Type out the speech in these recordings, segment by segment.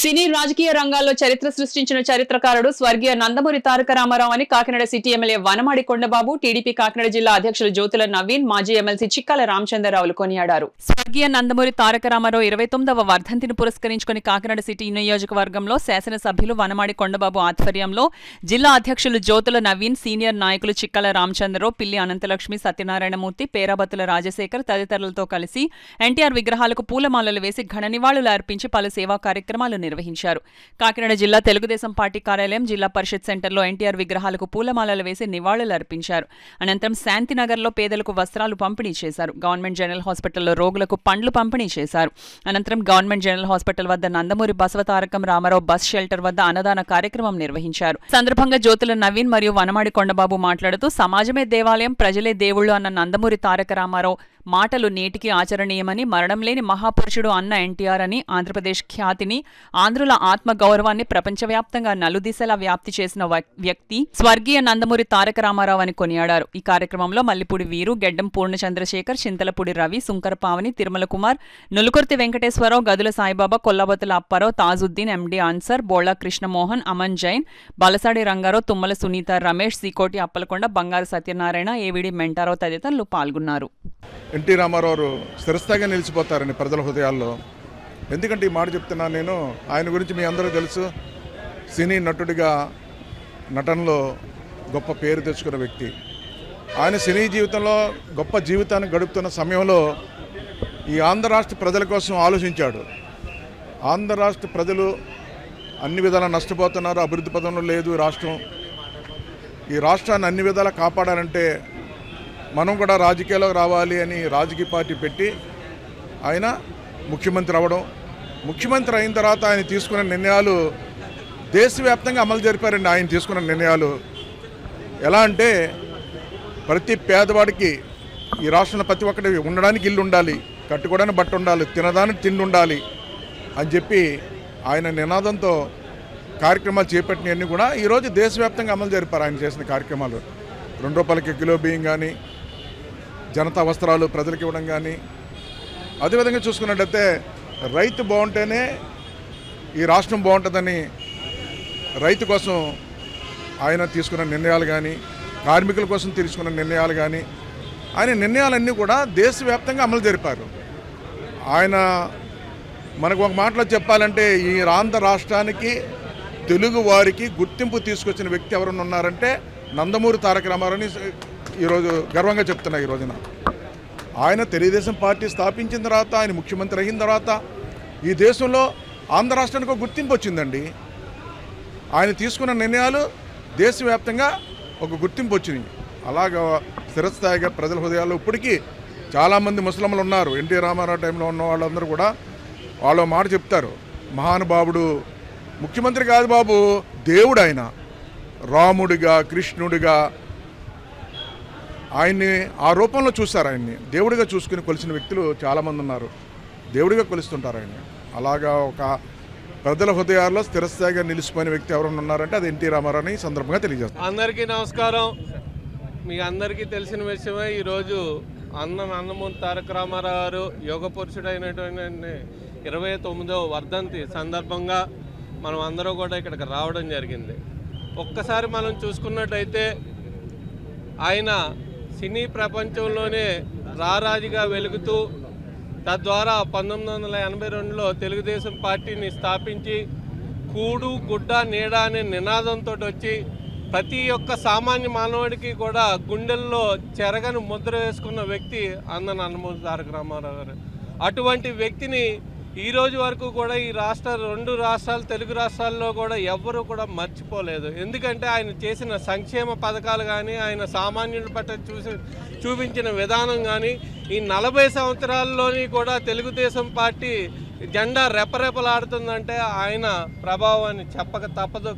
సినీ రాజకీయ రంగాల్లో చరిత్ర సృష్టించిన చరిత్రకారుడు స్వర్గీయ నందమూరి తారక రామారావు అని Kakinada city MLA Vanamadi Kondababu, TDP Kakinada జిల్లా అధ్యక్షులు జ్యోతుల నవీన్, మాజీ ఎమ్మెల్సీ చిక్కాల రామచంద్రరావులు కొనియాడారు. స్వర్గీయ నందమూరి తారక రామారావు 29వ వర్ధంతిని పురస్కరించుకుని కాకినాడ సిటీ నియోజకవర్గంలో శాసనసభ్యులు వనమాడి కొండబాబు ఆధ్వర్యంలో జిల్లా అధ్యక్షులు జ్యోతుల నవీన్, సీనియర్ నాయకులు చిక్కాల రామచంద్రరావు, పిల్లి అనంతలక్ష్మి, సత్యనారాయణమూర్తి, పేరాబత్తుల రాజశేఖర్ తదితరులతో కలిసి ఎన్టీఆర్ విగ్రహాలకు పూలమాలలు వేసి ఘన నివాళులు అర్పించి పలు సేవా కార్యక్రమాలు నిర్వహించారు. కాకినాడ జిల్లా తెలుగుదేశం పార్టీ కార్యాలయం, జిల్లా పరిషత్ సెంటర్లో ఎన్టీఆర్ విగ్రహాలకు పూలమాలలు వేసి నివాళులు అర్పించారు. అనంతరం శాంతినగర్లో పేదలకు వస్త్రాలు పంపిణీ చేశారు. గవర్నమెంట్ జనరల్ హాస్పిటల్లో రోగులకు పండ్లు పంపిణీ చేశారు. అనంతరం గవర్నమెంట్ జనరల్ హాస్పిటల్ వద్ద నందమూరి బసవతారకం రామారావు బస్ షెల్టర్ వద్ద అన్నదాన కార్యక్రమం నిర్వహించారు. సందర్భంగా జ్యోతుల నవీన్ మరియు వనమాడి కొండబాబు మాట్లాడుతూ సమాజమే దేవాలయం, ప్రజలే దేవుళ్ళు అన్న నందమూరి తారక రామారావు మాటలు నేటికి ఆచరణీయమని, మరణం లేని మహాపురుషుడు అన్న ఎన్టీఆర్ అని, ఆంధ్రప్రదేశ్ ఖ్యాతిని, ఆంధ్రుల ఆత్మ గౌరవాన్ని ప్రపంచవ్యాప్తంగా నలుదిశలా వ్యాప్తి చేసిన వ్యక్తి స్వర్గీయ నందమూరి తారక రామారావు అని కొనియాడారు. ఈ కార్యక్రమంలో మల్లిపూడి వీరు, గెడ్డం పూర్ణచంద్రశేఖర్, చింతలపూడి రవి, సుంకర పావని, తిరుమల కుమార్, నులుకుర్తి వెంకటేశ్వరరావు, గదుల సాయిబాబా, కొల్లాబతుల అప్పారావు, తాజుద్దీన్, ఎండి అన్సర్, బోళా కృష్ణమోహన్, అమన్ జైన్, బాలసాడి రంగారావు, తుమ్మల సునీత, రమేష్, సీకోటి అప్పలకొండ, బంగారు సత్యనారాయణ, ఏవిడి మెంటారావు తదితరులు పాల్గొన్నారు. ఎన్టీ రామారావు స్థిరస్థాయిగా నిలిచిపోతారని ప్రజల హృదయాల్లో. ఎందుకంటే ఈ మాట చెప్తున్నాను నేను. ఆయన గురించి మీ అందరూ తెలుసు. సినీ నటుడిగా నటనలో గొప్ప పేరు తెచ్చుకున్న వ్యక్తి. ఆయన సినీ జీవితంలో గొప్ప జీవితాన్ని గడుపుతున్న సమయంలో ఈ ఆంధ్ర రాష్ట్ర ప్రజల కోసం ఆలోచించాడు. ఆంధ్ర రాష్ట్ర ప్రజలు అన్ని విధాలా నష్టపోతున్నారు, అభివృద్ధి పదంలో లేదు రాష్ట్రం. ఈ రాష్ట్రాన్ని అన్ని విధాలా కాపాడాలంటే మనం కూడా రాజకీయాల్లోకి రావాలి అని రాజకీయ పార్టీ పెట్టి ఆయన ముఖ్యమంత్రి అవ్వడం. ముఖ్యమంత్రి అయిన తర్వాత ఆయన తీసుకున్న నిర్ణయాలు దేశవ్యాప్తంగా అమలు జరిపారండి. ఆయన తీసుకున్న నిర్ణయాలు ఎలా అంటే, ప్రతి పేదవాడికి ఈ రాష్ట్రంలో ప్రతి ఒక్కటి ఉండడానికి ఇల్లు ఉండాలి, కట్టుకోవడానికి బట్ట ఉండాలి, తినడానికి తిండి ఉండాలి అని చెప్పి ఆయన నినాదంతో కార్యక్రమాలు చేపట్టినవన్నీ కూడా ఈరోజు దేశవ్యాప్తంగా అమలు జరిపారు. ఆయన చేసిన కార్యక్రమాలు ₹2 కిలో బియ్యం కానీ, జనతా వస్త్రాలు ప్రజలకు ఇవ్వడం కానీ, అదేవిధంగా చూసుకున్నట్టయితే రైతు బాగుంటేనే ఈ రాష్ట్రం బాగుంటుందని రైతు కోసం ఆయన తీసుకున్న నిర్ణయాలు కానీ, కార్మికుల కోసం తీసుకున్న నిర్ణయాలు కానీ, ఆయన నిర్ణయాలన్నీ కూడా దేశవ్యాప్తంగా అమలు జరిపారు. ఆయన మనకు ఒక మాటలో చెప్పాలంటే ఈ ఆంధ్ర రాష్ట్రానికి, తెలుగు వారికి గుర్తింపు తీసుకొచ్చిన వ్యక్తి ఎవరైనా ఉన్నారంటే నందమూరి తారక రామారావుని ఈరోజు గర్వంగా చెప్తున్నా. ఈ రోజున ఆయన తెలుగుదేశం పార్టీ స్థాపించిన తర్వాత, ఆయన ముఖ్యమంత్రి అయిన తర్వాత ఈ దేశంలో ఆంధ్ర రాష్ట్రానికి ఒక గుర్తింపు వచ్చిందండి. ఆయన తీసుకున్న నిర్ణయాలు దేశవ్యాప్తంగా ఒక గుర్తింపు వచ్చినాయి. అలాగా స్థిరస్థాయిగా ప్రజల హృదయాల్లో ఇప్పటికీ చాలామంది ముస్లింలు ఉన్నారు. ఎన్టీ రామారావు టైంలో ఉన్న వాళ్ళందరూ కూడా వాళ్ళు మాట చెప్తారు, మహానుభావుడు, ముఖ్యమంత్రి కాదు బాబు, దేవుడు ఆయన, రాముడిగా, కృష్ణుడిగా ఆయన్ని ఆ రూపంలో చూస్తారు. ఆయన్ని దేవుడిగా చూసుకుని కొలిసిన వ్యక్తులు చాలామంది ఉన్నారు. దేవుడిగా కొలుస్తుంటారు ఆయన్ని. అలాగా ఒక ప్రజల హృదయాల్లో స్థిరస్థాయిగా నిలిచిపోయిన వ్యక్తి ఎవరైనా ఉన్నారంటే అది ఎన్టీ రామారావు అని సందర్భంగా తెలియజేస్తారు. అందరికీ నమస్కారం. మీకు అందరికీ తెలిసిన విషయమే, ఈరోజు నందమూరి తారక రామారావు గారు యోగ పురుషుడైనటువంటి 29వ వర్ధంతి సందర్భంగా మనం అందరూ కూడా ఇక్కడికి రావడం జరిగింది. ఒక్కసారి మనం చూసుకున్నట్టయితే ఆయన సినీ ప్రపంచంలోనే రారాజుగా వెలుగుతూ, తద్వారా 1982లో తెలుగుదేశం పార్టీని స్థాపించి కూడు గుడ్డ నీడ అనే నినాదంతో వచ్చి ప్రతి ఒక్క సామాన్య మానవుడికి కూడా గుండెల్లో చెరగని ముద్ర వేసుకున్న వ్యక్తి నందమూరి తారక రామారావు గారు. అటువంటి వ్యక్తిని ఈ రోజు వరకు కూడా ఈ రెండు రాష్ట్రాలు, తెలుగు రాష్ట్రాల్లో కూడా ఎవ్వరూ కూడా మర్చిపోలేదు. ఎందుకంటే ఆయన చేసిన సంక్షేమ పథకాలు కానీ, ఆయన సామాన్యుడి పట్ల చూపించిన విధానం కానీ, ఈ 40 సంవత్సరాల్లోని కూడా తెలుగుదేశం పార్టీ జెండా రెపరెపలాడుతుందంటే ఆయన ప్రభావాన్ని చెప్పక తప్పదు.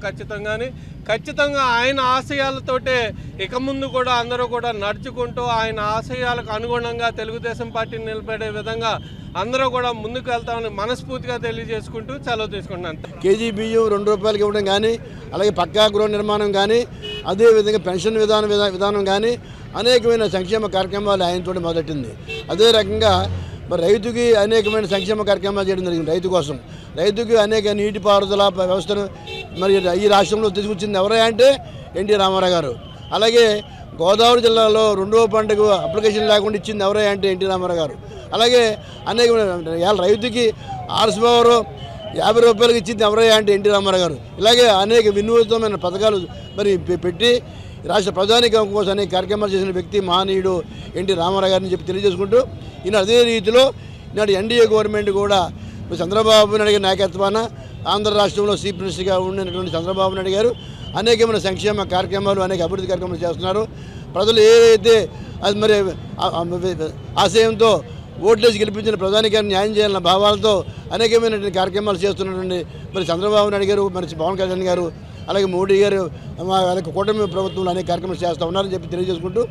ఖచ్చితంగా ఆయన ఆశయాలతోటే ఇక ముందు కూడా అందరూ కూడా నడుచుకుంటూ ఆయన ఆశయాలకు అనుగుణంగా తెలుగుదేశం పార్టీని నిలబడే విధంగా అందరూ కూడా ముందుకు వెళ్తామని మనస్ఫూర్తిగా తెలియజేసుకుంటూ సెలవు తీసుకుంటున్నాను. కేజీ బియ్యం ₹2 ఇవ్వడం కానీ, అలాగే పక్కా గృహ నిర్మాణం కానీ, అదేవిధంగా పెన్షన్ విధానం కానీ అనేకమైన సంక్షేమ కార్యక్రమాలు ఆయనతో మొదలెట్టింది. అదే రకంగా మరి రైతుకి అనేకమైన సంక్షేమ కార్యక్రమాలు చేయడం జరిగింది. రైతు కోసం రైతుకి అనేక నీటిపారుదల వ్యవస్థను మరి ఈ రాష్ట్రంలో తీసుకొచ్చింది ఎవరైనా అంటే ఎన్టీ రామారావు గారు. అలాగే గోదావరి జిల్లాలో రెండవ పంటకు అప్లికేషన్ లేకుండా ఇచ్చింది ఎవరైనా అంటే ఎన్టీ రామారావు గారు. అలాగే అనేక రైతుకి హార్స్ పవర్ 50 రూపాయలకి ఇచ్చింది ఎవరైనా అంటే ఎన్టీ రామారావు గారు. ఇలాగే అనేక వినూత్నమైన పథకాలు మరి పెట్టి రాష్ట్ర ప్రజానీకం కోసం అనేక కార్యక్రమాలు చేసిన వ్యక్తి మహనీయుడు ఎన్టీ రామారావు గారిని చెప్పి తెలియజేసుకుంటూ ఈయన అదే రీతిలో ఈనాడు ఎన్డీఏ గవర్నమెంట్ కూడా చంద్రబాబు నాయుడు గారి నాయకత్వాన ఆంధ్ర రాష్ట్రంలో చీఫ్ మినిస్టర్గా ఉన్నటువంటి చంద్రబాబు నాయుడు గారు అనేకమైన సంక్షేమ కార్యక్రమాలు అనేక అభివృద్ధి కార్యక్రమాలు చేస్తున్నారు. ప్రజలు ఏదైతే అది మరి ఆశయంతో ఓట్లేసి గెలిపించిన ప్రధానికి న్యాయం చేయాలన్న భావాలతో అనేకమైనటువంటి కార్యక్రమాలు చేస్తున్నటువంటి మరి చంద్రబాబు నాయుడు గారు మరి పవన్ కళ్యాణ్ గారు అలాగే మోడీ గారు అలాగే కూటమి ప్రభుత్వంలో అనేక కార్యక్రమాలు చేస్తూ ఉన్నారని చెప్పి తెలియజేసుకుంటూ